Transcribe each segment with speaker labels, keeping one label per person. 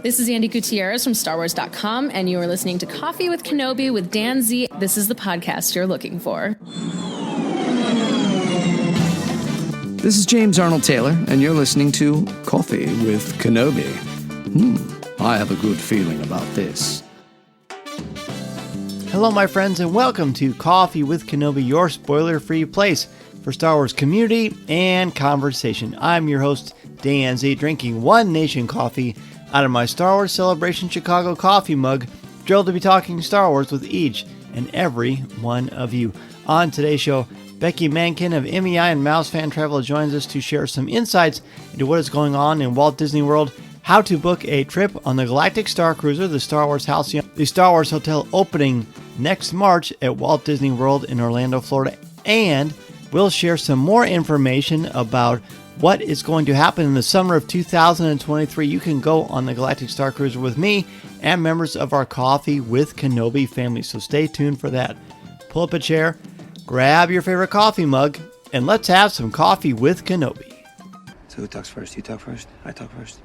Speaker 1: This is Andy Gutierrez from StarWars.com, and you are listening to Coffee with Kenobi with Dan Z. This is the podcast you're looking for.
Speaker 2: This is James Arnold Taylor, and you're listening to Coffee with Kenobi. I have a good feeling about this.
Speaker 3: Hello, my friends, and welcome to Coffee with Kenobi, your spoiler-free place for Star Wars community and conversation. I'm your host, Dan Z, drinking One Nation coffee out of my Star Wars Celebration Chicago coffee mug. Thrilled to be talking Star Wars with each and every one of you. On today's show, Beci Mahnken of MEI and Mouse Fan Travel joins us to share some insights into what is going on in Walt Disney World, how to book a trip on the Galactic Starcruiser, the Star Wars Halycon, the Star Wars Hotel opening next March at Walt Disney World in Orlando, Florida, and we'll share some more information about what is going to happen in the summer of 2023. You can go on the Galactic Starcruiser with me and members of our Coffee with Kenobi family, so stay tuned for that. Pull up a chair, grab your favorite coffee mug, and let's have some coffee with Kenobi.
Speaker 4: So who talks first? You talk first? I talk first.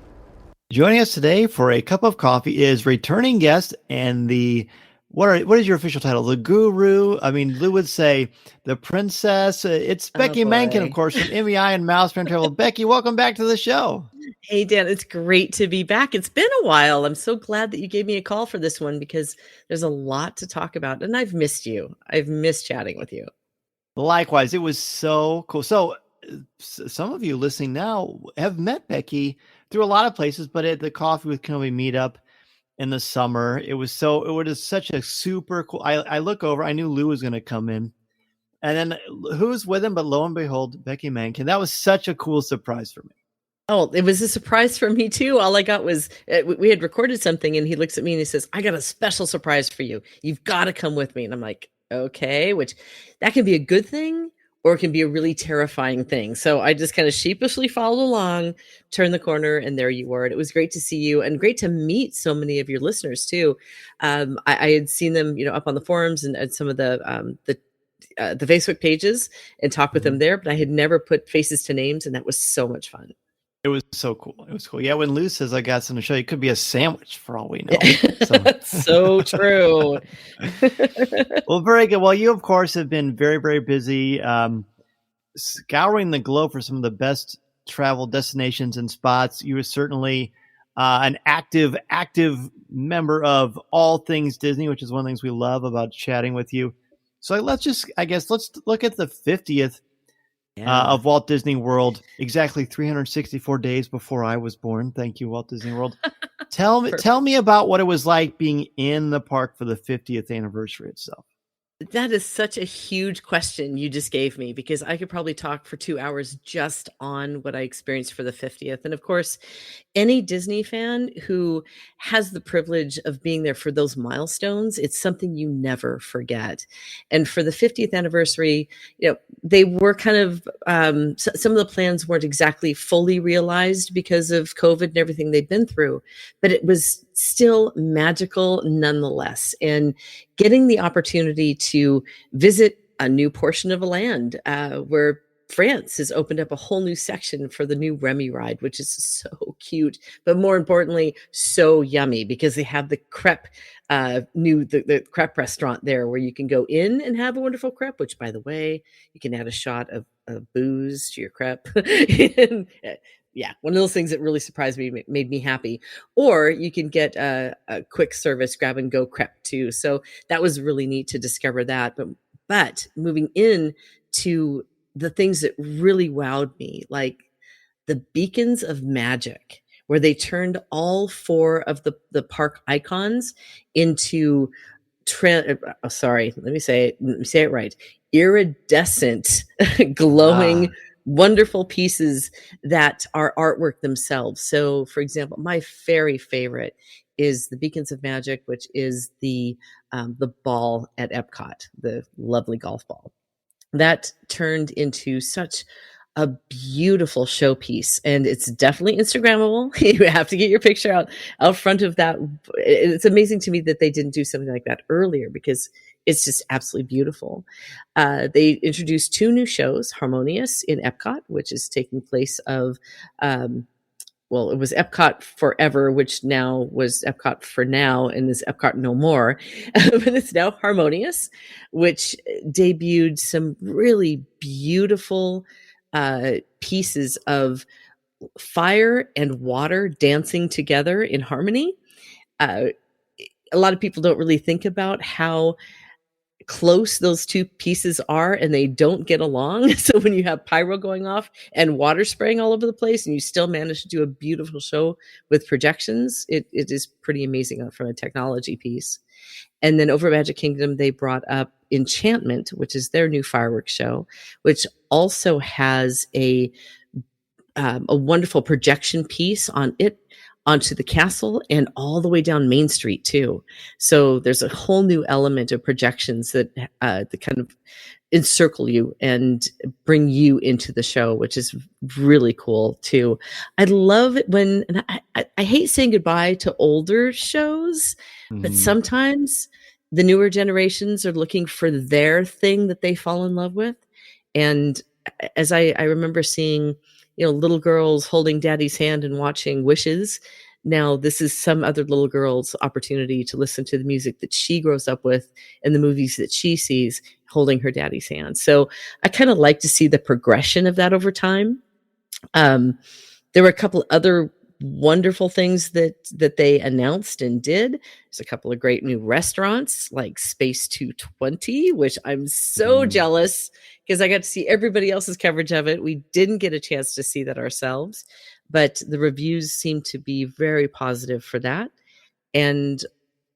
Speaker 3: Joining us today for a cup of coffee is returning guest and the what is your official title? The guru? I mean, Lou would say the princess. It's Beci Mahnken, of course, from MEI and Mouse Fan Travel. Beci, welcome back to the show.
Speaker 5: Hey, Dan, it's great to be back. It's been a while. I'm so glad that you gave me a call for this one because there's a lot to talk about, and I've missed you. I've missed chatting with you.
Speaker 3: Likewise, it was so cool. So some of you listening now have met Beci through a lot of places, but at the Coffee with Kenobi meetup in the summer, it was such a super cool. I look over, I knew Lou was going to come in, and then who's with him? But lo and behold, Beci Mahnken. That was such a cool surprise for me.
Speaker 5: Oh, it was a surprise for me too. All I got was we had recorded something, and he looks at me and he says, "I got a special surprise for you. You've got to come with me." And I'm like, "Okay," which that can be a good thing or it can be a really terrifying thing. So I just kind of sheepishly followed along, turned the corner, and there you were. And it was great to see you and great to meet so many of your listeners too. I had seen them, up on the forums and some of the Facebook pages and talked with them there, but I had never put faces to names, and that was so much fun.
Speaker 3: It was so cool. It was cool. Yeah, when Lou says I got something to show you, it could be a sandwich for all we know.
Speaker 5: So true.
Speaker 3: Well, very good. Well, you, of course, have been very, very busy scouring the globe for some of the best travel destinations and spots. You were certainly an active member of all things Disney, which is one of the things we love about chatting with you. So let's look at the 50th of Walt Disney World, exactly 364 days before I was born. Thank you, Walt Disney World. Tell me about what it was like being in the park for the 50th anniversary itself.
Speaker 5: That is such a huge question you just gave me, because I could probably talk for 2 hours just on what I experienced for the 50th. And of course, any Disney fan who has the privilege of being there for those milestones, it's something you never forget. And for the 50th anniversary, they were kind of, some of the plans weren't exactly fully realized because of COVID and everything they've been through, but it was still magical nonetheless. And getting the opportunity to visit a new portion of a land where France has opened up a whole new section for the new Remy ride, which is so cute, but more importantly, so yummy, because they have the crepe, the crepe restaurant there where you can go in and have a wonderful crepe, which, by the way, you can add a shot of booze to your crepe. And, yeah, one of those things that really surprised me, made me happy. Or you can get a quick service grab and go crepe too. So that was really neat to discover that. But moving in to the things that really wowed me, like the beacons of magic, where they turned all 4 of the park icons into let me say it right, iridescent, glowing, wonderful pieces that are artwork themselves. So, for example, my very favorite is the Beacons of Magic, which is the ball at Epcot, the lovely golf ball. That turned into such a beautiful showpiece, and it's definitely Instagrammable. You have to get your picture out front of that. It's amazing to me that they didn't do something like that earlier, because it's just absolutely beautiful. They introduced 2 new shows, Harmonious in Epcot, which is taking place of well, it was Epcot Forever, which now was Epcot for now, and is Epcot No More. But it's now Harmonious, which debuted some really beautiful pieces of fire and water dancing together in harmony. A lot of people don't really think about how close those two pieces are, and they don't get along. So when you have pyro going off and water spraying all over the place, and you still manage to do a beautiful show with projections, it is pretty amazing from a technology piece. And then over at Magic Kingdom, they brought up Enchantment, which is their new fireworks show, which also has a wonderful projection piece on it onto the castle and all the way down Main Street too. So there's a whole new element of projections that kind of encircle you and bring you into the show, which is really cool too. I love it when, and I hate saying goodbye to older shows, but sometimes the newer generations are looking for their thing that they fall in love with. And as I remember seeing, little girls holding daddy's hand and watching Wishes. Now this is some other little girl's opportunity to listen to the music that she grows up with and the movies that she sees, holding her daddy's hand. So I kind of like to see the progression of that over time. There were a couple other wonderful things that they announced and did. There's a couple of great new restaurants like Space 220, which I'm so jealous because I got to see everybody else's coverage of it. We didn't get a chance to see that ourselves, but the reviews seem to be very positive for that. And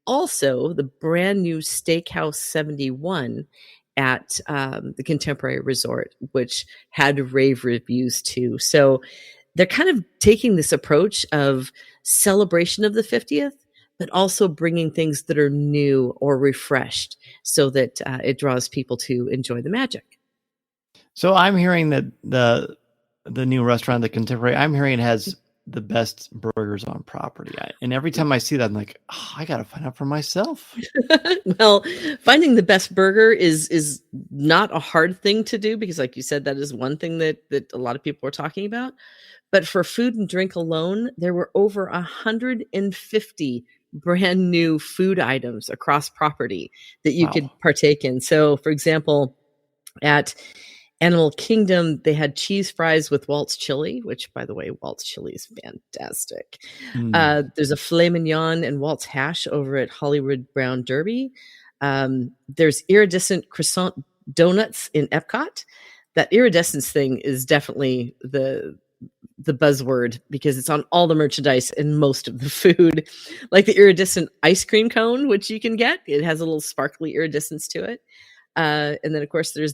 Speaker 5: also the brand new Steakhouse 71 at the Contemporary Resort, which had rave reviews too. So they're kind of taking this approach of celebration of the 50th, but also bringing things that are new or refreshed so that it draws people to enjoy the magic.
Speaker 3: So I'm hearing that the new restaurant, the Contemporary, I'm hearing it has the best burgers on property. And every time I see that, I'm like, I got to find out for myself.
Speaker 5: Well, finding the best burger is not a hard thing to do because, like you said, that is one thing that a lot of people are talking about. But for food and drink alone, there were over 150 brand new food items across property that you could partake in. So, for example, at Animal Kingdom, they had cheese fries with Walt's chili, which, by the way, Walt's chili is fantastic. There's a filet mignon and Walt's hash over at Hollywood Brown Derby. There's iridescent croissant donuts in Epcot. That iridescence thing is definitely the buzzword because it's on all the merchandise and most of the food, like the iridescent ice cream cone, which you can get. It has a little sparkly iridescence to it. And then, of course, there's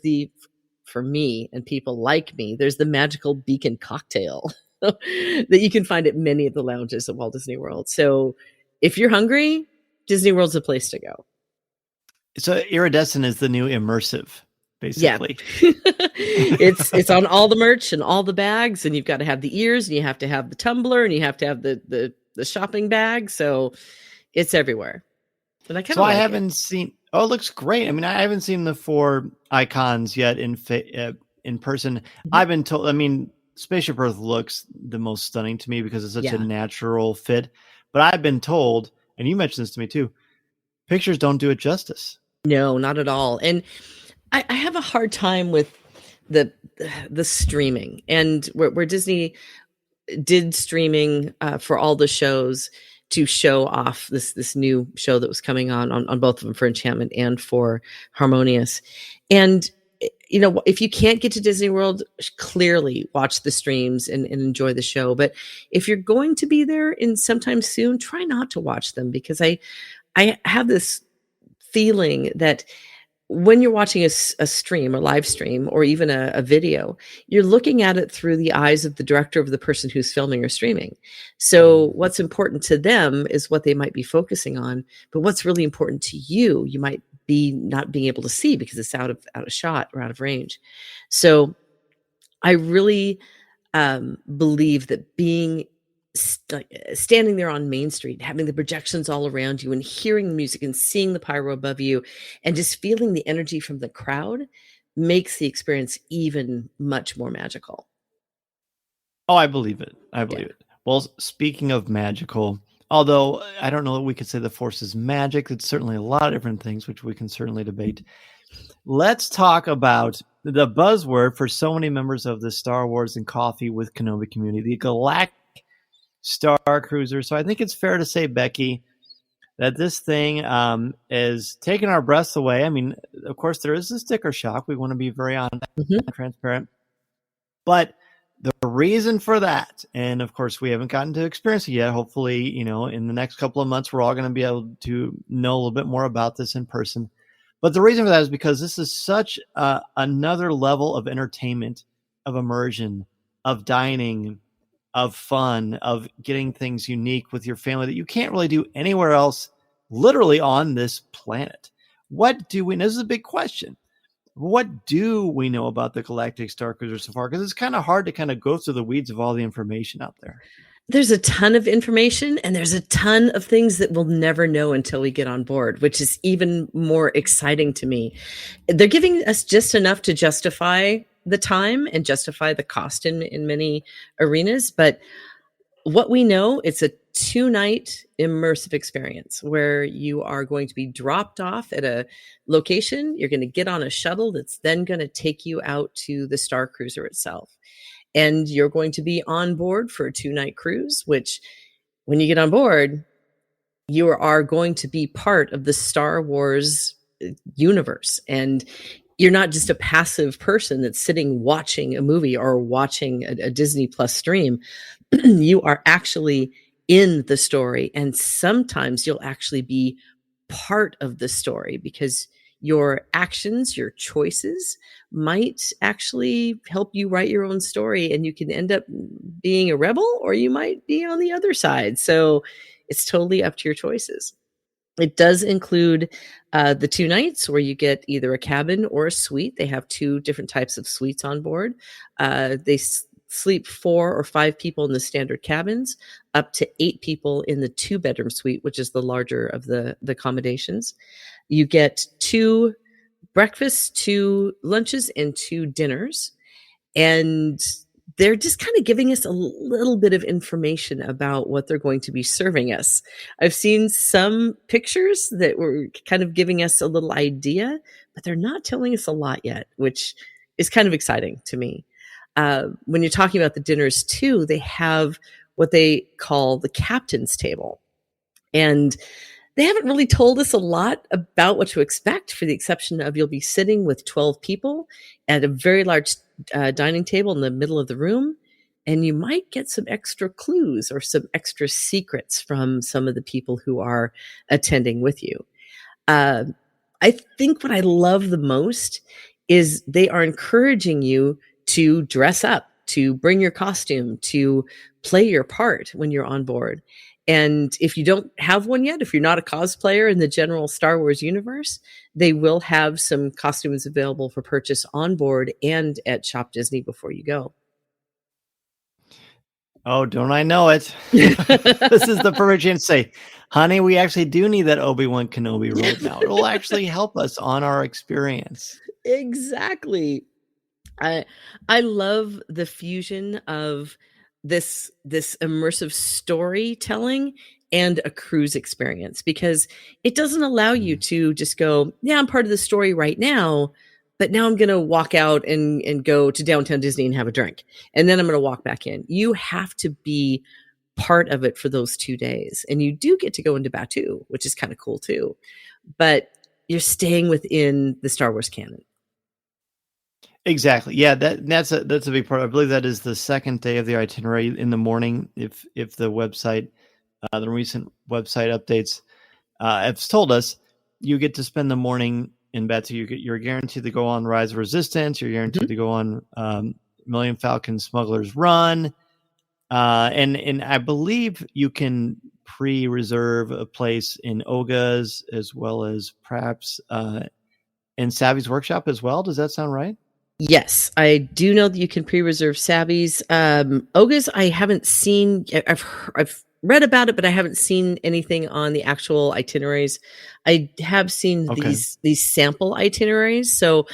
Speaker 5: for me and people like me, there's the magical beacon cocktail that you can find at many of the lounges at Walt Disney World. So if you're hungry, Disney World's a place to go.
Speaker 3: So iridescent is the new immersive, basically.
Speaker 5: Yeah. It's on all the merch and all the bags, and you've got to have the ears, and you have to have the tumbler, and you have to have the shopping bag. So it's everywhere. And I
Speaker 3: haven't seen. Oh, it looks great. I mean, I haven't seen the 4 icons yet in person. I've been told. I mean, Spaceship Earth looks the most stunning to me because it's such a natural fit. But I've been told, and you mentioned this to me too, pictures don't do it justice.
Speaker 5: No, not at all. And I have a hard time with the streaming, and where Disney did streaming for all the shows to show off this new show that was coming on both of them, for Enchantment and for Harmonious. And if you can't get to Disney World, clearly watch the streams and enjoy the show. But if you're going to be there sometime soon, try not to watch them, because I have this feeling that when you're watching a stream, a live stream, or even a video, you're looking at it through the eyes of the director, of the person who's filming or streaming. So what's important to them is what they might be focusing on, but what's really important to you, you might be not being able to see because it's out of shot or out of range. So I really believe that being standing there on Main Street, having the projections all around you and hearing the music and seeing the pyro above you and just feeling the energy from the crowd makes the experience even much more magical.
Speaker 3: Oh, I believe it. I believe it. Well, speaking of magical, although I don't know that we could say the Force is magic, it's certainly a lot of different things, which we can certainly debate. Let's talk about the buzzword for so many members of the Star Wars and Coffee with Kenobi community, the Galactic Starcruiser. So I think it's fair to say, Becky, that this thing is taking our breaths away. I mean, of course, there is a sticker shock. We want to be very honest and transparent. But the reason for that, and of course, we haven't gotten to experience it yet. Hopefully, in the next couple of months, we're all going to be able to know a little bit more about this in person. But the reason for that is because this is such another level of entertainment, of immersion, of dining, of fun, of getting things unique with your family that you can't really do anywhere else, literally on this planet. What do we know? This is a big question. What do we know about the Galactic Starcruiser so far? Because it's kind of hard to kind of go through the weeds of all the information out there.
Speaker 5: There's a ton of information, and there's a ton of things that we'll never know until we get on board, which is even more exciting to me. They're giving us just enough to justify the time and justify the cost in many arenas. But what we know, it's a 2-night immersive experience where you are going to be dropped off at a location. You're going to get on a shuttle that's then going to take you out to the Starcruiser itself. And you're going to be on board for a 2-night cruise, which when you get on board, you are going to be part of the Star Wars universe. And you're not just a passive person that's sitting watching a movie or watching a Disney Plus stream. You are actually in the story. And sometimes you'll actually be part of the story because your actions, your choices might actually help you write your own story, and you can end up being a rebel or you might be on the other side. So it's totally up to your choices. It does include the 2 nights where you get either a cabin or a suite. They have 2 different types of suites on board. They sleep 4 or 5 people in the standard cabins, up to 8 people in the 2-bedroom suite, which is the larger of the accommodations. You get 2 breakfasts, 2 lunches, and 2 dinners. And they're just kind of giving us a little bit of information about what they're going to be serving us. I've seen some pictures that were kind of giving us a little idea, but they're not telling us a lot yet, which is kind of exciting to me. When you're talking about the dinners too, they have what they call the captain's table. And they haven't really told us a lot about what to expect, for the exception of you'll be sitting with 12 people at a very large dining table in the middle of the room, and you might get some extra clues or some extra secrets from some of the people who are attending with you. I think what I love the most is they are encouraging you to dress up, to bring your costume, to play your part when you're on board. And if you don't have one yet, if you're not a cosplayer in the general Star Wars universe, they will have some costumes available for purchase on board and at Shop Disney before you go.
Speaker 3: Oh, don't I know it? This is the perfect chance to say, honey, we actually do need that Obi-Wan Kenobi robe now. It will actually help us on our experience.
Speaker 5: Exactly. I love the fusion of this immersive storytelling and a cruise experience, because it doesn't allow you to just go, yeah, I'm part of the story right now, but now I'm going to walk out and go to downtown Disney and have a drink. And then I'm going to walk back in. You have to be part of it for those 2 days. And you do get to go into Batuu, which is kind of cool too. But you're staying within the Star Wars canon.
Speaker 3: Exactly. Yeah, that's a big part. I believe that is the second day of the itinerary in the morning. If the website, the recent website updates have told us, you get to spend the morning in Batuu. You're guaranteed to go on Rise of Resistance. You're guaranteed to go on Millennium Falcon Smuggler's Run, and I believe you can pre-reserve a place in Oga's as well as perhaps in Savvy's Workshop as well. Does that sound right?
Speaker 5: Yes, I do know that you can pre-reserve Savvy's. Oga's, I haven't seen. I've read about it, but I haven't seen anything on the actual itineraries. I have seen these sample itineraries. So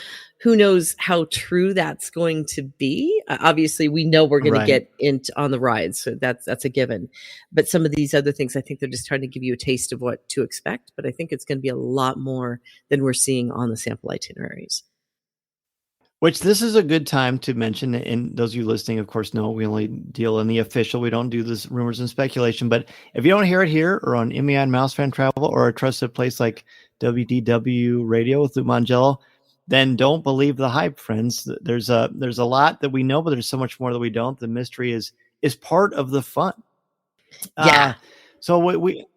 Speaker 5: who knows how true that's going to be. Obviously, we know we're going to get into on the rides, so that's a given. But some of these other things, I think they're just trying to give you a taste of what to expect. But I think it's going to be a lot more than we're seeing on the sample itineraries.
Speaker 3: Which this is a good time to mention, and those of you listening, of course, know we only deal in the official. We don't do this rumors and speculation. But if you don't hear it here or on MEI and Mouse Fan Travel or a trusted place like WDW Radio with Lou Mangello, then don't believe the hype, friends. There's a lot that we know, but there's so much more that we don't. The mystery is part of the fun.
Speaker 5: Yeah.
Speaker 3: So we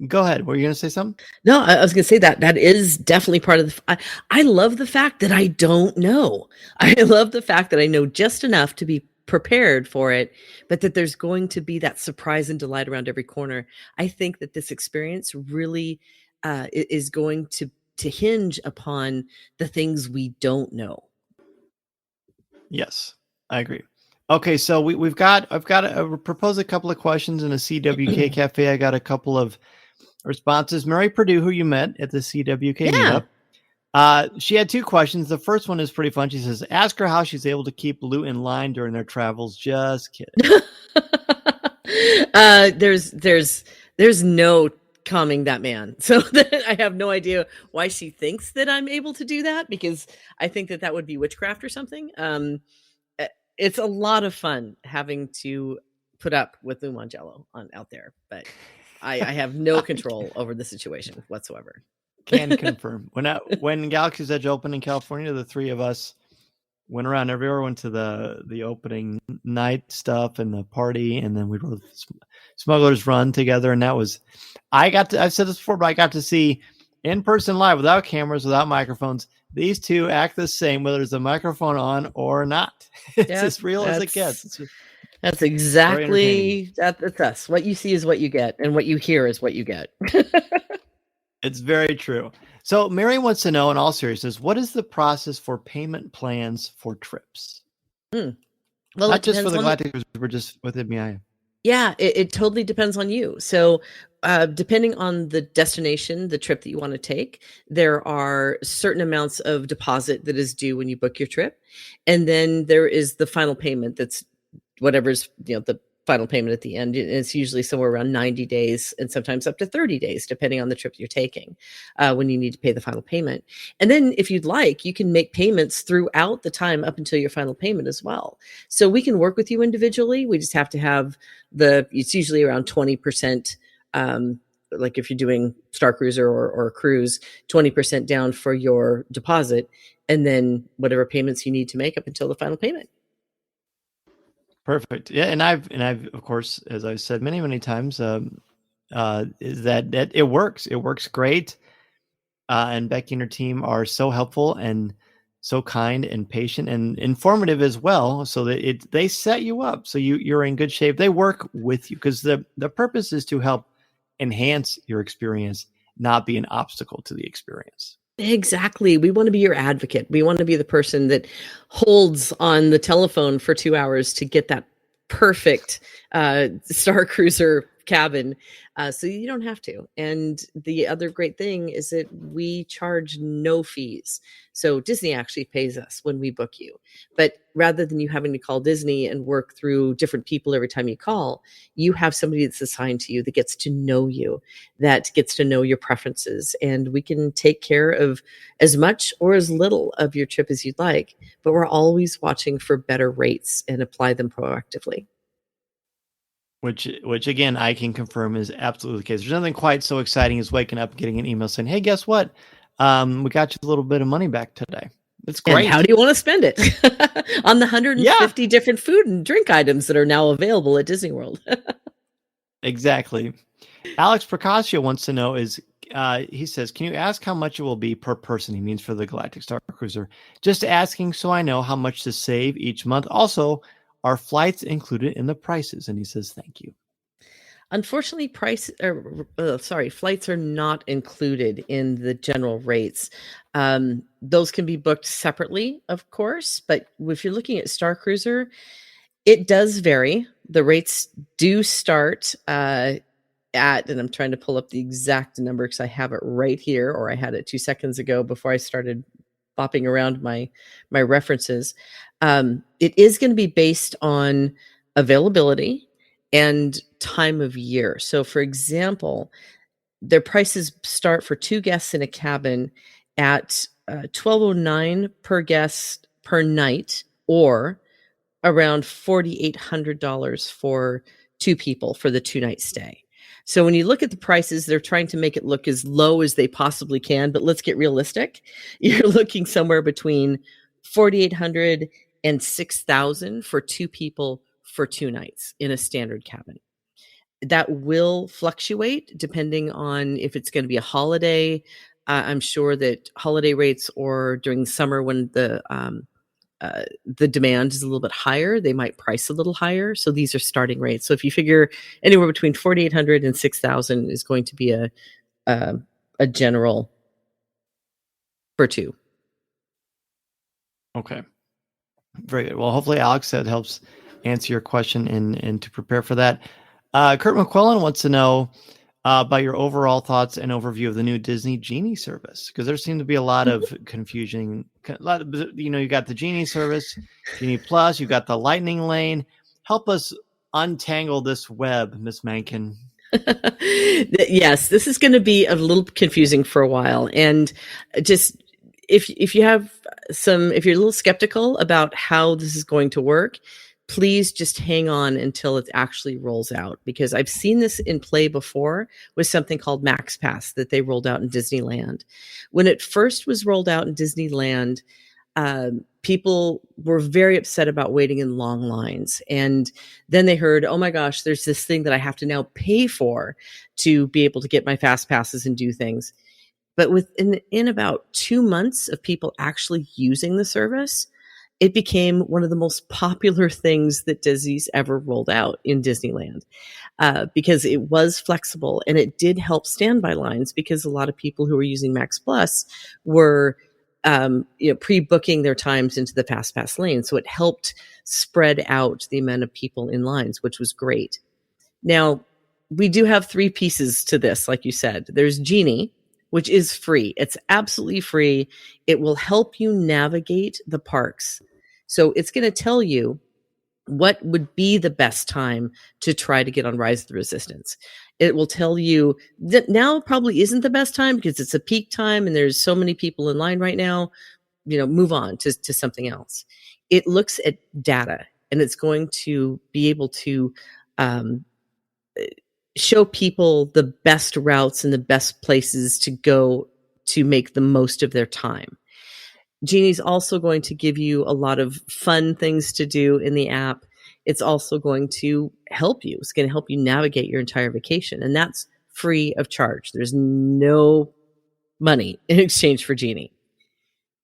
Speaker 3: go ahead. Were you going to say something?
Speaker 5: No, I was going to say that is definitely part of the. I love the fact that I don't know. I love the fact that I know just enough to be prepared for it, but that there's going to be that surprise and delight around every corner. I think that this experience really is going to hinge upon the things we don't know.
Speaker 3: Yes, I agree. Okay, so I've got to propose a couple of questions in a CWK cafe. I got a couple of responses. Mary Purdue, who you met at the CWK meetup, she had two questions. The first one is pretty fun. She says, "Ask her how she's able to keep Lou in line during their travels." Just kidding.
Speaker 5: There's no calming that man. So I have no idea why she thinks that I'm able to do that, because I think that would be witchcraft or something. It's a lot of fun having to put up with Lou Mangello out there, but I have no control over the situation whatsoever.
Speaker 3: Can confirm. When Galaxy's Edge opened in California, the three of us went around everywhere, went to the opening night stuff and the party, and then we rode Smuggler's Run together. And that was, I've said this before, but I got to see in person live, without cameras, without microphones, these two act the same, whether there's a microphone on or not. It's as real as it gets.
Speaker 5: That's exactly that's us. What you see is what you get, and what you hear is what you get.
Speaker 3: It's very true. So Mary wants to know, in all seriousness, what is the process for payment plans for trips?
Speaker 5: Well,
Speaker 3: not just for the Galactic Cruiser, but just with MEI.
Speaker 5: Yeah, it totally depends on you. So depending on the destination, the trip that you want to take, there are certain amounts of deposit that is due when you book your trip. And then there is the final payment that's whatever's, the final payment at the end. It's usually somewhere around 90 days and sometimes up to 30 days, depending on the trip you're taking, when you need to pay the final payment. And then if you'd like, you can make payments throughout the time up until your final payment as well. So we can work with you individually. We just have to have it's usually around 20%. Like if you're doing Starcruiser or a cruise, 20% down for your deposit, and then whatever payments you need to make up until the final payment.
Speaker 3: Perfect. Yeah, and I've of course, as I've said many, many times, is that it works. It works great. And Becky and her team are so helpful and so kind and patient and informative as well. So that they set you up so you're in good shape. They work with you because the purpose is to help enhance your experience, not be an obstacle to the experience.
Speaker 5: Exactly. We want to be your advocate. We want to be the person that holds on the telephone for 2 hours to get that perfect Starcruiser cabin, so you don't have to. And the other great thing is that we charge no fees. So Disney actually pays us when we book you. But rather than you having to call Disney and work through different people every time you call, you have somebody that's assigned to you that gets to know you, that gets to know your preferences. And we can take care of as much or as little of your trip as you'd like. But we're always watching for better rates and apply them proactively.
Speaker 3: Which again, I can confirm is absolutely the case. There's nothing quite so exciting as waking up and getting an email saying, "Hey, guess what? We got you a little bit of money back today." It's great.
Speaker 5: And how do you want to spend it? On the 150 different food and drink items that are now available at Disney World.
Speaker 3: Exactly. Alex Procasio wants to know he says, "Can you ask how much it will be per person?" He means for the Galactic Starcruiser. Just asking so I know how much to save each month. Also, are flights included in the prices? And he says, "Thank you."
Speaker 5: Unfortunately, flights are not included in the general rates. Those can be booked separately, of course, but if you're looking at Starcruiser, it does vary. The rates do start and I'm trying to pull up the exact number because I have it right here, or I had it 2 seconds ago before I started bopping around my references. It is going to be based on availability and time of year. So, for example, their prices start for 2 guests in a cabin at $1,209 per guest per night, or around $4,800 for 2 people for the 2-night stay. So when you look at the prices, they're trying to make it look as low as they possibly can, but let's get realistic. You're looking somewhere between $4,800 and $6,000 for 2 people for 2 nights in a standard cabin. That will fluctuate depending on if it's going to be a holiday. I'm sure that holiday rates, or during the summer when the demand is a little bit higher, they might price a little higher. So these are starting rates. So if you figure anywhere between $4,800 and $6,000 is going to be a general for 2.
Speaker 3: Okay. Very good. Well, hopefully, Alex, that helps answer your question and to prepare for that. Kurt McQuillan wants to know about your overall thoughts and overview of the new Disney Genie service, because there seemed to be a lot of confusion. You got the Genie service, Genie Plus, you got the Lightning Lane. Help us untangle this web, Miss Mahnken.
Speaker 5: Yes, this is going to be a little confusing for a while, and just if you're a little skeptical about how this is going to work, please just hang on until it actually rolls out, because I've seen this in play before with something called Max Pass that they rolled out in Disneyland. When it first was rolled out in Disneyland, people were very upset about waiting in long lines. And then they heard, oh my gosh, there's this thing that I have to now pay for to be able to get my fast passes and do things. But in about 2 months of people actually using the service, it became one of the most popular things that Disney's ever rolled out in Disneyland, because it was flexible and it did help standby lines, because a lot of people who were using Max Plus were pre-booking their times into the Fast Pass lane. So it helped spread out the amount of people in lines, which was great. Now, we do have 3 pieces to this, like you said. There's Genie, which is free. It's absolutely free. It will help you navigate the parks. So it's going to tell you what would be the best time to try to get on Rise of the Resistance. It will tell you that now probably isn't the best time because it's a peak time and there's so many people in line right now. Move on to something else. It looks at data, and it's going to be able to show people the best routes and the best places to go to make the most of their time. Genie's also going to give you a lot of fun things to do in the app. It's also going to help you. It's going to help you navigate your entire vacation, and that's free of charge. There's no money in exchange for Genie.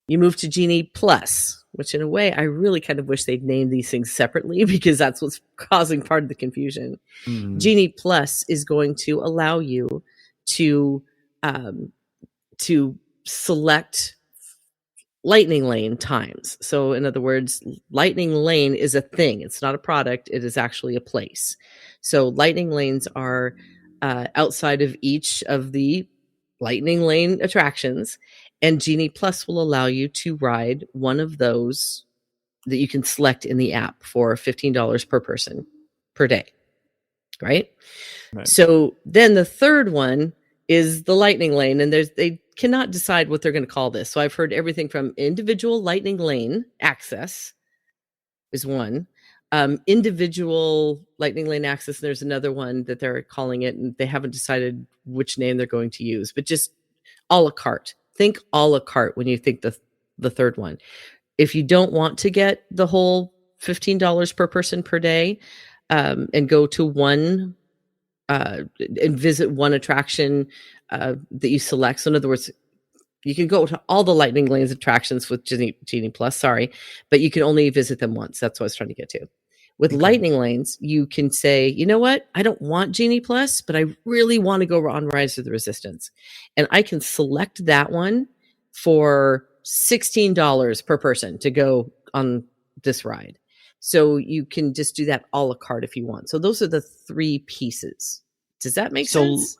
Speaker 5: You move to Genie Plus, which in a way, I really kind of wish they'd name these things separately, because that's what's causing part of the confusion. Mm-hmm. Genie Plus is going to allow you to select Lightning Lane times. So in other words, Lightning Lane is a thing. It's not a product. It is actually a place. So Lightning Lanes are outside of each of the Lightning Lane attractions, and Genie Plus will allow you to ride one of those that you can select in the app for $15 per person per day. Right? So then the third one is the Lightning Lane, and they cannot decide what they're going to call this. So I've heard everything from individual Lightning Lane access is one, individual Lightning Lane access, and there's another one that they're calling it, and they haven't decided which name they're going to use, but just a la carte. Think a la carte when you think the third one. If you don't want to get the whole $15 per person per day, and go to one and visit one attraction that you select. So in other words, you can go to all the Lightning Lanes attractions with Genie Plus, but you can only visit them once. That's what I was trying to get to. With Lightning Lanes, you can say, you know what? I don't want Genie Plus, but I really want to go on Rise of the Resistance. And I can select that one for $16 per person to go on this ride. So you can just do that a la carte if you want. So those are the 3 pieces. Does that make sense?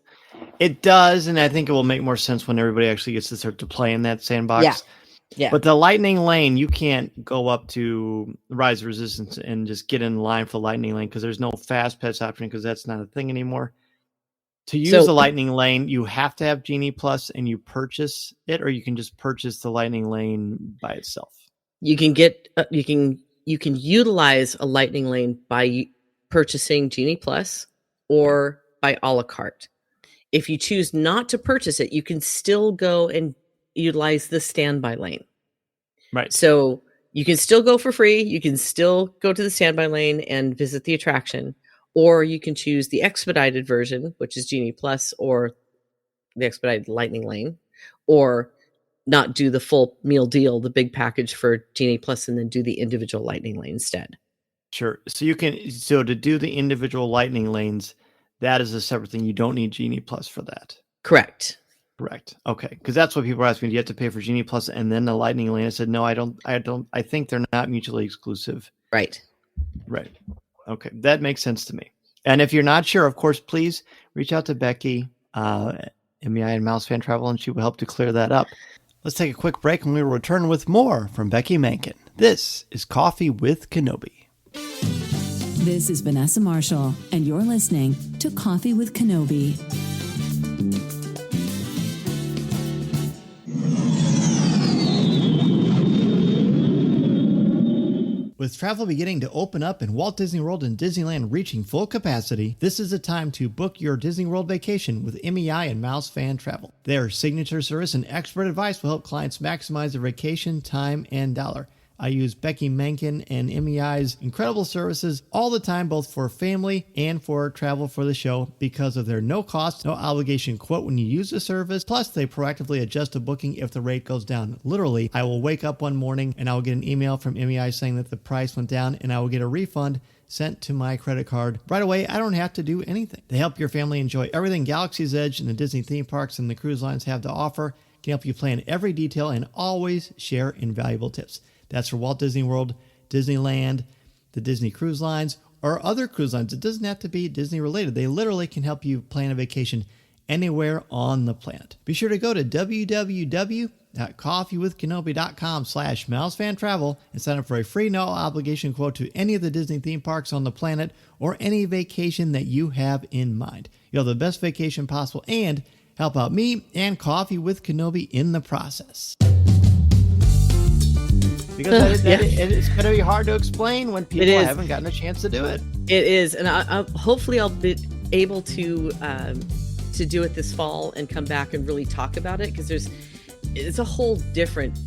Speaker 3: It does, and I think it will make more sense when everybody actually gets to start to play in that sandbox.
Speaker 5: Yeah.
Speaker 3: But the lightning lane, you can't go up to Rise of Resistance and just get in line for the lightning lane because there's no fast pass option because that's not a thing anymore. To use the lightning lane, you have to have Genie Plus and you purchase it, or you can just purchase the lightning lane by itself.
Speaker 5: You can get you can utilize a lightning lane by purchasing Genie Plus or by a la carte. If you choose not to purchase it, you can still go and utilize the standby lane.
Speaker 3: Right.
Speaker 5: So you can still go for free. You can still go to the standby lane and visit the attraction, or you can choose the expedited version, which is Genie Plus, or the expedited lightning lane, or not do the full meal deal, the big package for Genie Plus, and then do the individual lightning lane instead.
Speaker 3: Sure. So to do the individual lightning lanes, that is a separate thing. You don't need Genie Plus for that.
Speaker 5: Correct.
Speaker 3: Okay. Because that's what people are asking. Do you have to pay for Genie Plus and then the lightning lane? I said, no, I don't. I think they're not mutually exclusive.
Speaker 5: Right.
Speaker 3: Okay. That makes sense to me. And if you're not sure, of course, please reach out to Becky, MEI and Mouse Fan Travel, and she will help to clear that up. Let's take a quick break and we will return with more from Beci Mahnken. This is Coffee with Kenobi.
Speaker 6: This is Vanessa Marshall, and you're listening to Coffee with Kenobi.
Speaker 3: With travel beginning to open up and Walt Disney World and Disneyland reaching full capacity, this is the time to book your Disney World vacation with MEI and Mouse Fan Travel. Their signature service and expert advice will help clients maximize their vacation, time, and dollar. I use Beci Mahnken and MEI's incredible services all the time, both for family and for travel for the show, because of their no cost, no obligation quote when you use the service. Plus, they proactively adjust a booking if the rate goes down. Literally, I will wake up one morning and I will get an email from MEI saying that the price went down, and I will get a refund sent to my credit card right away. I don't have to do anything. They help your family enjoy everything Galaxy's Edge and the Disney theme parks and the cruise lines have to offer, can help you plan every detail, and always share invaluable tips. That's for Walt Disney World, Disneyland, the Disney Cruise Lines, or other cruise lines. It doesn't have to be Disney related. They literally can help you plan a vacation anywhere on the planet. Be sure to go to www.coffeewithkenobi.com/mousefantravel and sign up for a free no obligation quote to any of the Disney theme parks on the planet or any vacation that you have in mind. You'll have the best vacation possible and help out me and Coffee with Kenobi in the process. Because it's going to be hard to explain when people haven't gotten a chance to do it.
Speaker 5: It is, and hopefully I'll be able to do it this fall and come back and really talk about it, because it's a whole different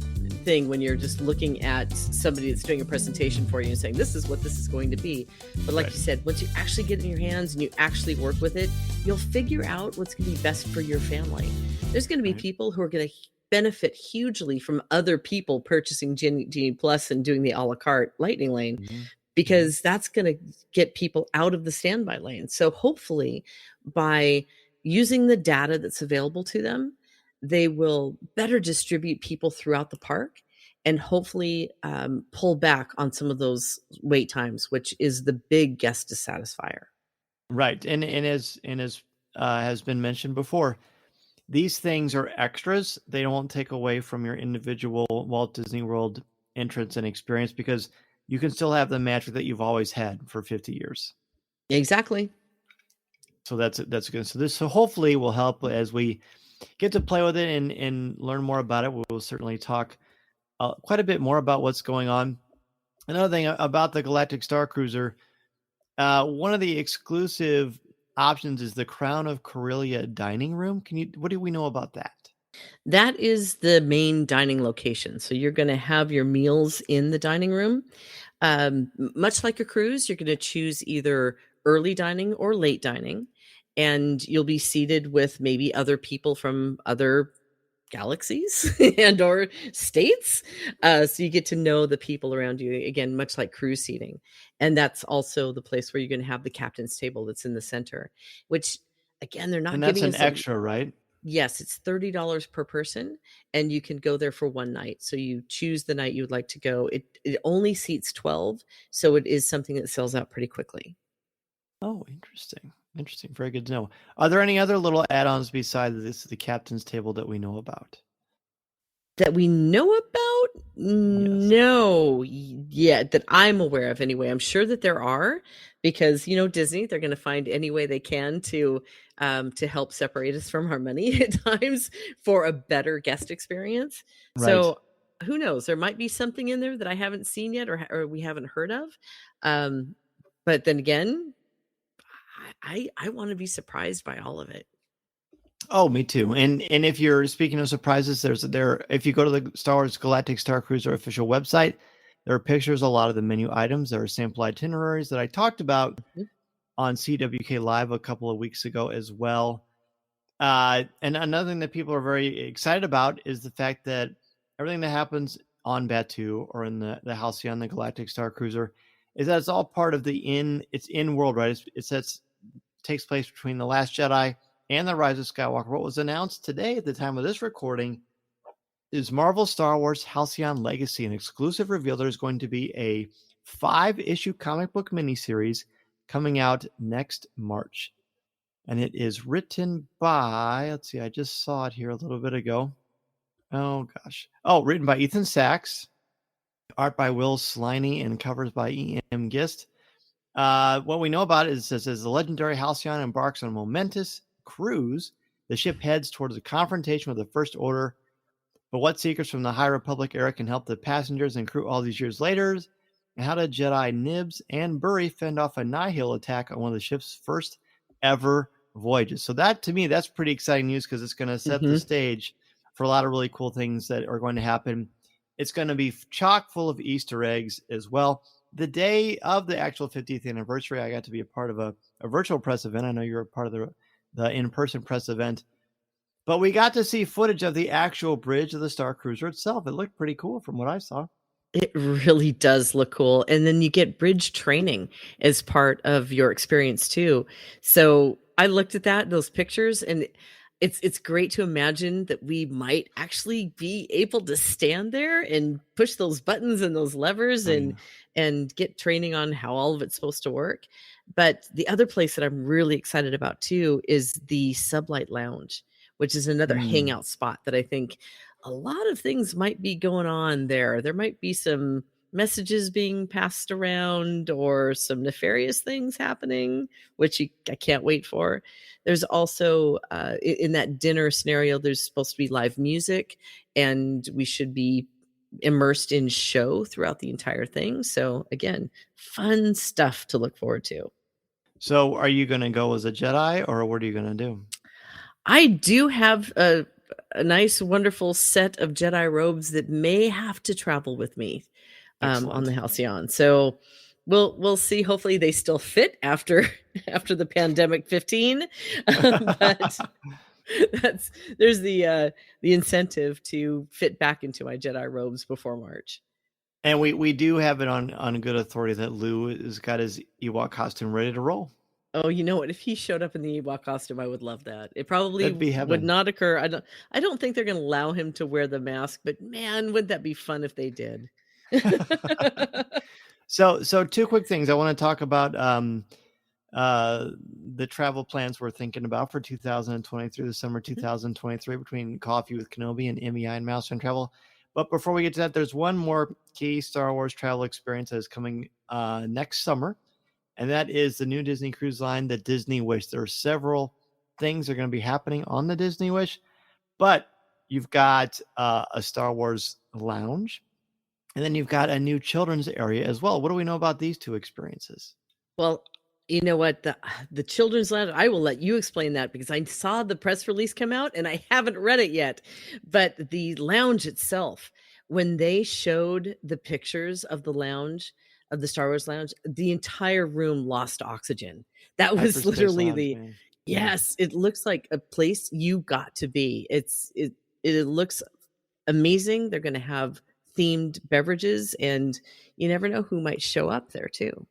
Speaker 5: thing when you're just looking at somebody that's doing a presentation for you and saying this is what this is going to be. But like you said, once you actually get it in your hands and you actually work with it, you'll figure out what's going to be best for your family. There's going to be people who are going to benefit hugely from other people purchasing Genie Plus and doing the a la carte lightning lane, because that's going to get people out of the standby lane. So hopefully by using the data that's available to them, they will better distribute people throughout the park and hopefully pull back on some of those wait times, which is the big guest dissatisfier.
Speaker 3: Right. And as has been mentioned before, these things are extras. They don't take away from your individual Walt Disney World entrance and experience, because you can still have the magic that you've always had for 50 years.
Speaker 5: Exactly.
Speaker 3: So that's good. So hopefully will help as we get to play with it and learn more about it. We'll certainly talk quite a bit more about what's going on. Another thing about the Galactic Starcruiser, one of the exclusive options is the Crown of Corellia dining room. What do we know about that?
Speaker 5: That is the main dining location. So you're going to have your meals in the dining room. Much like a cruise, you're going to choose either early dining or late dining, and you'll be seated with maybe other people from other galaxies and or states. So you get to know the people around you, again, much like cruise seating. And that's also the place where you're going to have the captain's table that's in the center, which again, they're not
Speaker 3: and that's
Speaker 5: giving
Speaker 3: an extra, right?
Speaker 5: Yes, it's $30 per person, and you can go there for one night. So you choose the night you would like to go. It only seats 12, so it is something that sells out pretty quickly.
Speaker 3: Oh, interesting. Very good to know. Are there any other little add-ons besides the captain's table that we know about?
Speaker 5: That we know about? don't know yet that I'm aware of anyway. I'm sure that there are, because Disney, they're going to find any way they can to help separate us from our money at times for a better guest experience.
Speaker 3: Right.
Speaker 5: So who knows? There might be something in there that I haven't seen yet or we haven't heard of. But then again, I want to be surprised by all of it.
Speaker 3: Oh, me too. And if you're speaking of surprises, if you go to the Star Wars Galactic Starcruiser official website, there are pictures of a lot of the menu items. There are sample itineraries that I talked about on CWK Live a couple of weeks ago as well. And another thing that people are very excited about is the fact that everything that happens on Batuu or in the Halcyon, the Galactic Starcruiser, is that it's all part of it's in world, right? It takes place between The Last Jedi and The Rise of Skywalker. What was announced today at the time of this recording is Marvel Star Wars Halcyon Legacy, an exclusive reveal. There's going to be a 5-issue comic book miniseries coming out next March. And it is written by, let's see, I just saw it here a little bit ago. Oh, gosh. Oh, written by Ethan Sachs, art by Will Sliney, and covers by E.M. Gist. What we know about it is, as the legendary Halcyon embarks on a momentous cruise, the ship heads towards a confrontation with the First Order. But what secrets from the High Republic era can help the passengers and crew all these years later? And how did Jedi Nibs and Burry fend off a Nihil attack on one of the ship's first ever voyages? So that, to me, that's pretty exciting news, because it's going to set the stage for a lot of really cool things that are going to happen. It's going to be chock full of Easter eggs as well. The day of the actual 50th anniversary, I got to be a part of a virtual press event. I know you're a part of the in-person press event, but we got to see footage of the actual bridge of the Starcruiser itself. It looked pretty cool from what I saw.
Speaker 5: It really does look cool. And then you get bridge training as part of your experience too. So I looked at those pictures, and it's great to imagine that we might actually be able to stand there and push those buttons and those levers and get training on how all of it's supposed to work. But the other place that I'm really excited about too is the Sublight Lounge, which is another hangout spot that I think a lot of things might be going on there. There might be some messages being passed around or some nefarious things happening, which I can't wait for. There's also, in that dinner scenario, there's supposed to be live music, and we should be immersed in show throughout the entire thing. So again, fun stuff to look forward to.
Speaker 3: So are you going to go as a Jedi, or what are you going to do?
Speaker 5: I do have a nice, wonderful set of Jedi robes that may have to travel with me on the Halcyon. So we'll see. Hopefully they still fit after the pandemic 15. But there's the incentive to fit back into my Jedi robes before March.
Speaker 3: And we do have it on good authority that Lou has got his Ewok costume ready to roll.
Speaker 5: Oh, you know what? If he showed up in the Ewok costume, I would love that. It probably
Speaker 3: be
Speaker 5: would not occur. I don't think they're going to allow him to wear the mask, but man, wouldn't that be fun if they did?
Speaker 3: So 2 quick things. I want to talk about the travel plans we're thinking about for 2023, the summer 2023, between Coffee with Kenobi and MEI and Milestone Travel. But before we get to that, there's one more key Star Wars travel experience that is coming next summer, and that is the new Disney Cruise Line, the Disney Wish. There are several things that are going to be happening on the Disney Wish, but you've got a Star Wars lounge, and then you've got a new children's area as well. What do we know about these 2 experiences?
Speaker 5: Well, you know what? The children's lounge, I will let you explain that, because I saw the press release come out and I haven't read it yet. But the lounge itself, when they showed the pictures of the lounge, of the Star Wars lounge, the entire room lost oxygen. That was literally yes, it looks like a place you got to be. It looks amazing. They're going to have themed beverages, and you never know who might show up there too.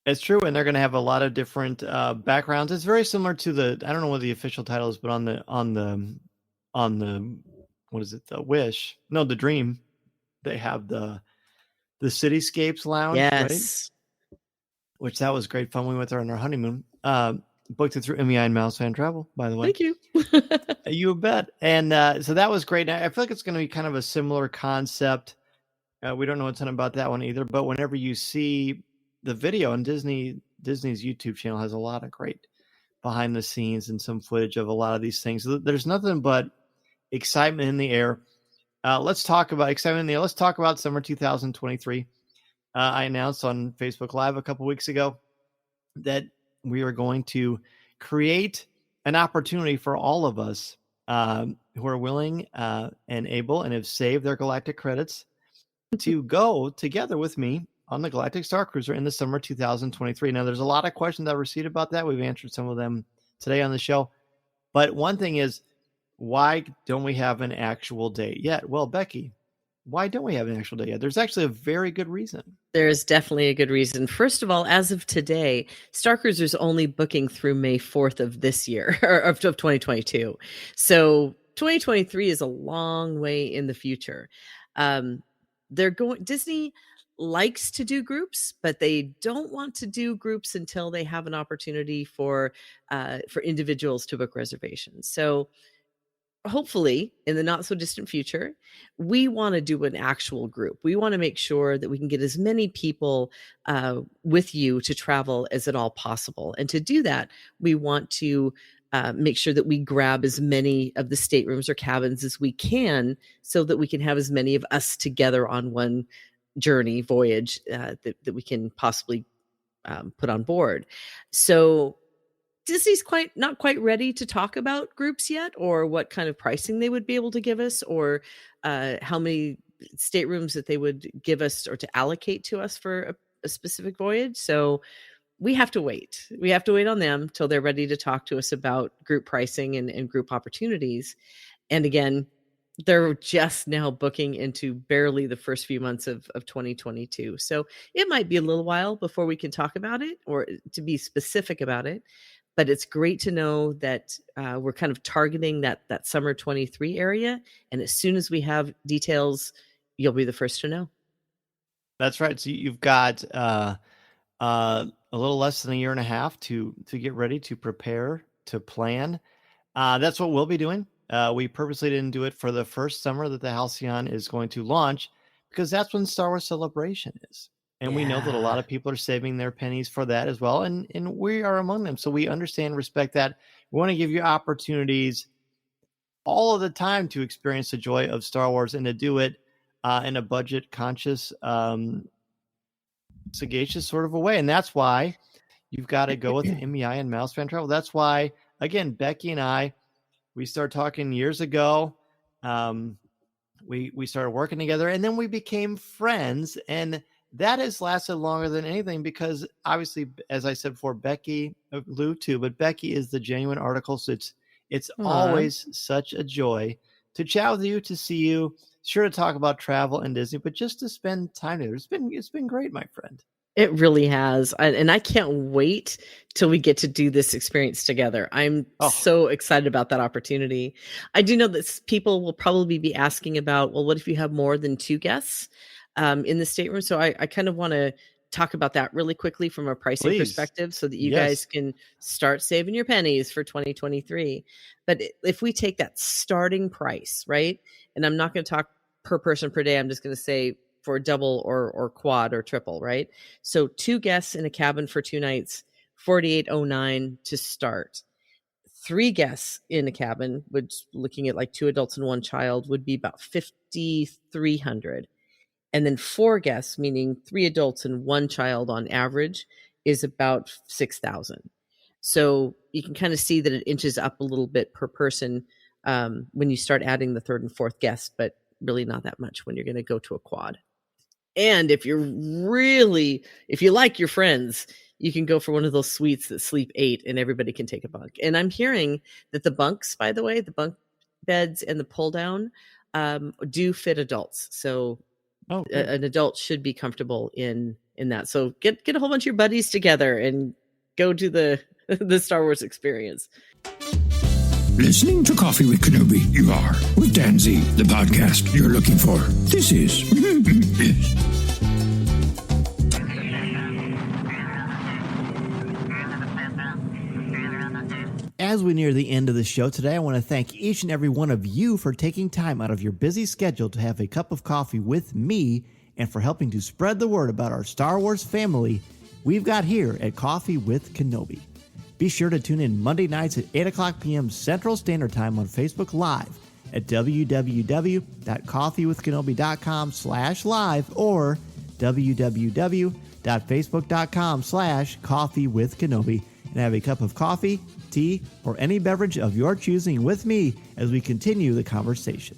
Speaker 3: It's true, and they're going to have a lot of different backgrounds. It's very similar to I don't know what the official title is, but on the what is it? The Wish? No, the Dream. They have the Cityscapes Lounge,
Speaker 5: yes,
Speaker 3: right? Which that was great fun. We went there on our honeymoon. booked it through MEI and Mouse Fan Travel, by the way.
Speaker 5: Thank you.
Speaker 3: You bet. And so that was great. I feel like it's going to be kind of a similar concept. We don't know a ton about that one either, but whenever you see the video on Disney's YouTube channel has a lot of great behind the scenes and some footage of a lot of these things. So there's nothing but excitement in the air. Let's talk about excitement in the air. Let's talk about summer 2023. I announced on Facebook Live a couple weeks ago that we are going to create an opportunity for all of us who are willing and able and have saved their galactic credits to go together with me on the Galactic Starcruiser in the summer 2023. Now, there's a lot of questions I've received about that. We've answered some of them today on the show. But one thing is, why don't we have an actual date yet? Well, Becky, why don't we have an actual date yet? There's actually a very good reason.
Speaker 5: There is definitely a good reason. First of all, as of today, Starcruiser is only booking through May 4th of this year, or of 2022. So 2023 is a long way in the future. Disney likes to do groups, but they don't want to do groups until they have an opportunity for individuals to book reservations. So hopefully in the not so distant future, we want to do an actual group. We want to make sure that we can get as many people with you to travel as at all possible. And to do that, we want to make sure that we grab as many of the staterooms or cabins as we can so that we can have as many of us together on one journey, voyage that we can possibly put on board. So Disney's not quite ready to talk about groups yet, or what kind of pricing they would be able to give us, or how many staterooms that they would give us or to allocate to us for a specific voyage. So we have to wait. We have to wait on them till they're ready to talk to us about group pricing and group opportunities. And again, they're just now booking into barely the first few months of 2022. So it might be a little while before we can talk about it or to be specific about it. But it's great to know that we're kind of targeting that summer 23 area. And as soon as we have details, you'll be the first to know.
Speaker 3: That's right. So you've got a little less than a year and a half to get ready, to prepare, to plan. That's what we'll be doing. We purposely didn't do it for the first summer that the Halycon is going to launch, because that's when Star Wars Celebration is. And we know that a lot of people are saving their pennies for that as well. And we are among them. So we understand, respect that. We want to give you opportunities all of the time to experience the joy of Star Wars, and to do it in a budget conscious, sagacious sort of a way. And that's why you've got to go with MEI and Mouse Fan Travel. That's why, again, Becky and I, we started talking years ago. We started working together, and then we became friends. And that has lasted longer than anything, because obviously, as I said before, Becky, Lou too, but Becky is the genuine article. So it's always such a joy to chat with you, to see you, sure to talk about travel and Disney, but just to spend time together. It's been great, my friend.
Speaker 5: It really has. And I can't wait till we get to do this experience together. I'm so excited about that opportunity. I do know that people will probably be asking about, well, what if you have more than 2 guests in the stateroom? So I kind of want to talk about that really quickly from a pricing perspective, so that you guys can start saving your pennies for 2023. But if we take that starting price, right? And I'm not going to talk per person per day. I'm just going to say for double or quad or triple, right? So 2 guests in a cabin for 2 nights, $48.09 to start. 3 guests in a cabin, which, looking at like 2 adults and 1 child, would be about $5,300. And then 4 guests, meaning 3 adults and 1 child on average, is about $6,000. So you can kind of see that it inches up a little bit per person when you start adding the 3rd and 4th guest, but really not that much when you're going to go to a quad. And if you like your friends, you can go for one of those suites that sleep 8 and everybody can take a bunk. And I'm hearing that the bunks, by the way, the bunk beds and the pull down do fit adults. So an adult should be comfortable in that. So get a whole bunch of your buddies together and go to the Star Wars experience.
Speaker 7: Listening to Coffee with Kenobi, you are, with Dan Z, the podcast you're looking for. This is...
Speaker 3: As we near the end of the show today, I want to thank each and every one of you for taking time out of your busy schedule to have a cup of coffee with me and for helping to spread the word about our Star Wars family we've got here at Coffee with Kenobi. Be sure to tune in Monday nights at 8 o'clock p.m. Central Standard Time on Facebook Live at www.coffeewithkenobi.com/live or www.facebook.com/coffeewithkenobi and have a cup of coffee, tea, or any beverage of your choosing with me as we continue the conversation.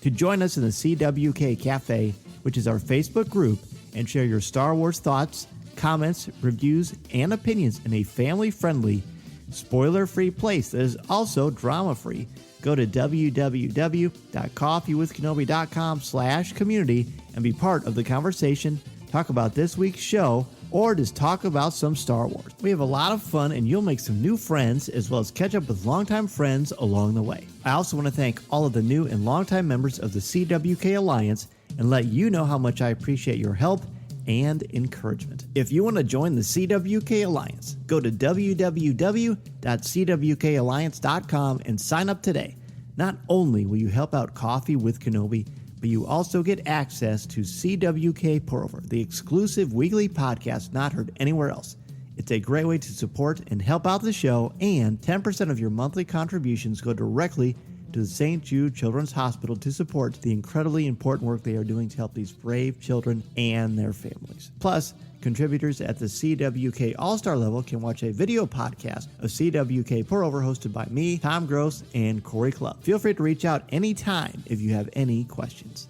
Speaker 3: To join us in the CWK Cafe, which is our Facebook group, and share your Star Wars thoughts, comments, reviews, and opinions in a family-friendly, spoiler-free place that is also drama-free, go to www.coffeewithkenobi.com/community and be part of the conversation, talk about this week's show, or just talk about some Star Wars. We have a lot of fun and you'll make some new friends as well as catch up with longtime friends along the way. I also want to thank all of the new and longtime members of the CWK Alliance and let you know how much I appreciate your help and encouragement. If you want to join the CWK Alliance, go to www.cwkalliance.com and sign up today. Not only will you help out Coffee with Kenobi, but you also get access to CWK Pour-Over, the exclusive weekly podcast not heard anywhere else. It's a great way to support and help out the show, and 10% of your monthly contributions go directly to the St. Jude Children's Hospital to support the incredibly important work they are doing to help these brave children and their families. Plus, contributors at the CWK All-Star level can watch a video podcast of CWK Pour-Over hosted by me, Tom Gross, and Corey Clubb. Feel free to reach out anytime if you have any questions.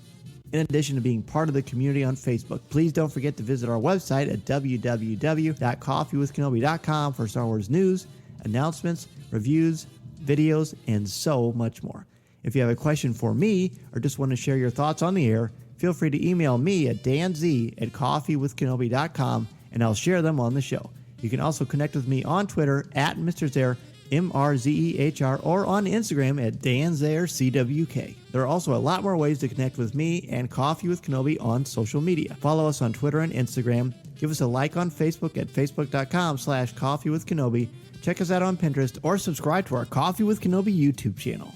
Speaker 3: In addition to being part of the community on Facebook, please don't forget to visit our website at www.coffeewithkenobi.com for Star Wars news, announcements, reviews, videos, and so much more. If you have a question for me or just want to share your thoughts on the air, feel free to email me at danz@coffeewithkenobi.com and I'll share them on the show. You can also connect with me on Twitter at Mr. Zaire, MRZEHR, or on Instagram at DanZareCWK. There are also a lot more ways to connect with me and Coffee with Kenobi on social media. Follow us on Twitter and Instagram. Give us a like on Facebook at facebook.com/coffeewithkenobi. Check us out on Pinterest or subscribe to our Coffee with Kenobi YouTube channel.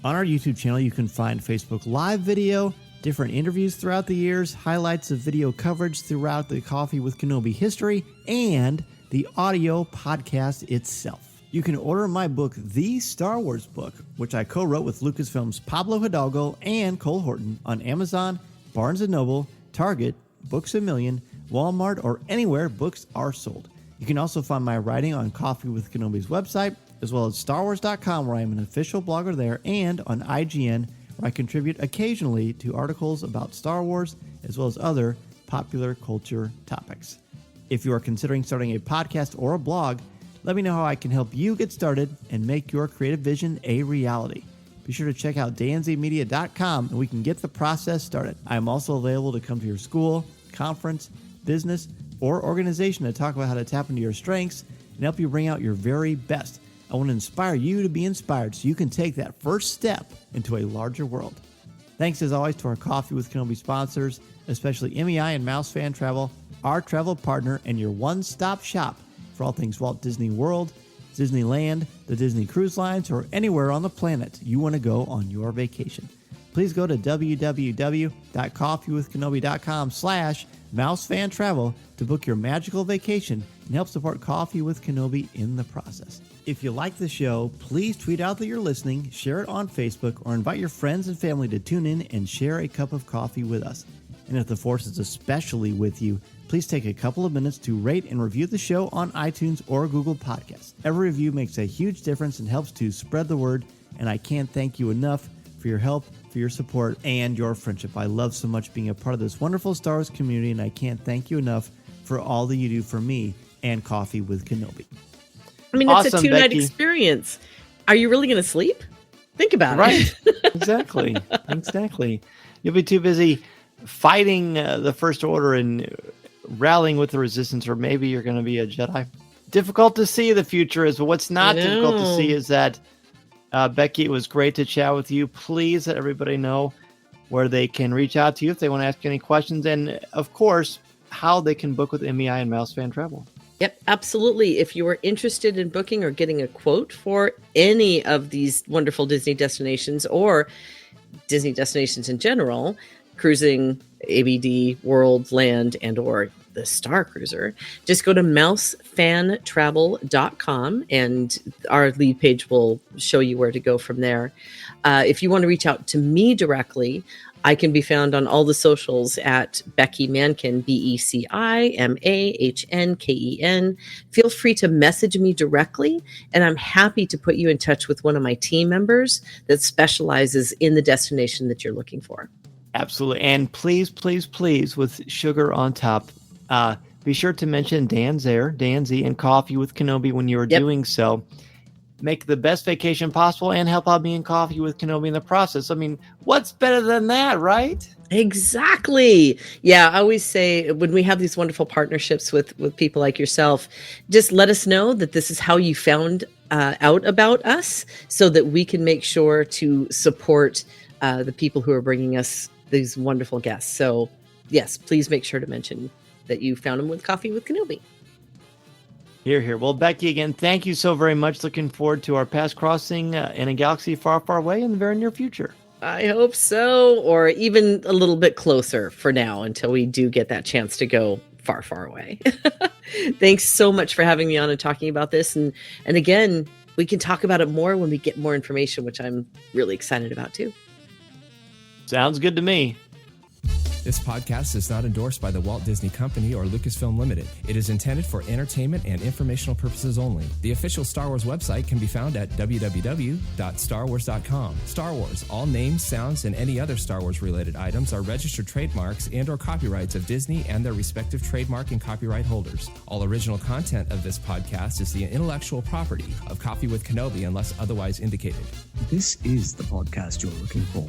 Speaker 3: On our YouTube channel, you can find Facebook Live video, different interviews throughout the years, highlights of video coverage throughout the Coffee with Kenobi history, and the audio podcast itself. You can order my book, The Star Wars Book, which I co-wrote with Lucasfilm's Pablo Hidalgo and Cole Horton, on Amazon, Barnes & Noble, Target, Books A Million, Walmart, or anywhere books are sold. You can also find my writing on Coffee with Kenobi's website, as well as StarWars.com, where I am an official blogger there, and on IGN, where I contribute occasionally to articles about Star Wars, as well as other popular culture topics. If you are considering starting a podcast or a blog, let me know how I can help you get started and make your creative vision a reality. Be sure to check out danzmedia.com and we can get the process started. I am also available to come to your school, conference, business, or organization to talk about how to tap into your strengths and help you bring out your very best. I want to inspire you to be inspired so you can take that first step into a larger world. Thanks as always to our Coffee with Kenobi sponsors, especially MEI and Mouse Fan Travel, our travel partner and your one-stop shop for all things Walt Disney World, Disneyland, the Disney Cruise Lines, or anywhere on the planet you want to go on your vacation. Please go to www.coffeewithkenobi.com/mousefantravel to book your magical vacation and help support Coffee with Kenobi in the process. If you like the show, please tweet out that you're listening, share it on Facebook, or invite your friends and family to tune in and share a cup of coffee with us. And if the Force is especially with you, please take a couple of minutes to rate and review the show on iTunes or Google Podcasts. Every review makes a huge difference and helps to spread the word, and I can't thank you enough for your help, for your support, and your friendship. I love so much being a part of this wonderful Star Wars community, and I can't thank you enough for all that you do for me and Coffee with Kenobi.
Speaker 5: I mean, it's a two-night experience. Are you really going to sleep? Think about it.
Speaker 3: Right. Exactly. You'll be too busy fighting the First Order and rallying with the Resistance, or maybe you're going to be a Jedi. Difficult to see the future is, but what's not difficult to see is that, Becky, it was great to chat with you. Please let everybody know where they can reach out to you if they want to ask any questions, and of course, how they can book with MEI and Mouse Fan Travel.
Speaker 5: Yep, absolutely. If you are interested in booking or getting a quote for any of these wonderful Disney destinations or Disney destinations in general, cruising, ABD, World, Land, and or the Star Cruiser, just go to mousefantravel.com and our lead page will show you where to go from there. If you want to reach out to me directly, I can be found on all the socials at Beci Mahnken, BeciMahnken. Feel free to message me directly, and I'm happy to put you in touch with one of my team members that specializes in the destination that you're looking for.
Speaker 3: Absolutely. And please, please, please, with sugar on top, be sure to mention Dan Z, and Coffee with Kenobi when you are doing so. Make the best vacation possible and help out me and Coffee with Kenobi in the process. I mean, what's better than that, right?
Speaker 5: Exactly. Yeah, I always say when we have these wonderful partnerships with people like yourself, just let us know that this is how you found out about us so that we can make sure to support the people who are bringing us these wonderful guests. So yes, please make sure to mention that you found them with Coffee with Kenobi.
Speaker 3: Here. Well, Beci, again, thank you so very much. Looking forward to our paths crossing in a galaxy far, far away in the very near future.
Speaker 5: I hope so, or even a little bit closer for now until we do get that chance to go far, far away. Thanks so much for having me on and talking about this. And again, we can talk about it more when we get more information, which I'm really excited about too.
Speaker 3: Sounds good to me.
Speaker 8: This podcast is not endorsed by the Walt Disney Company or Lucasfilm Limited. It is intended for entertainment and informational purposes only. The official Star Wars website can be found at www.starwars.com. Star Wars, all names, sounds, and any other Star Wars related items are registered trademarks and or copyrights of Disney and their respective trademark and copyright holders. All original content of this podcast is the intellectual property of Coffee with Kenobi unless otherwise indicated.
Speaker 2: This is the podcast you're looking for.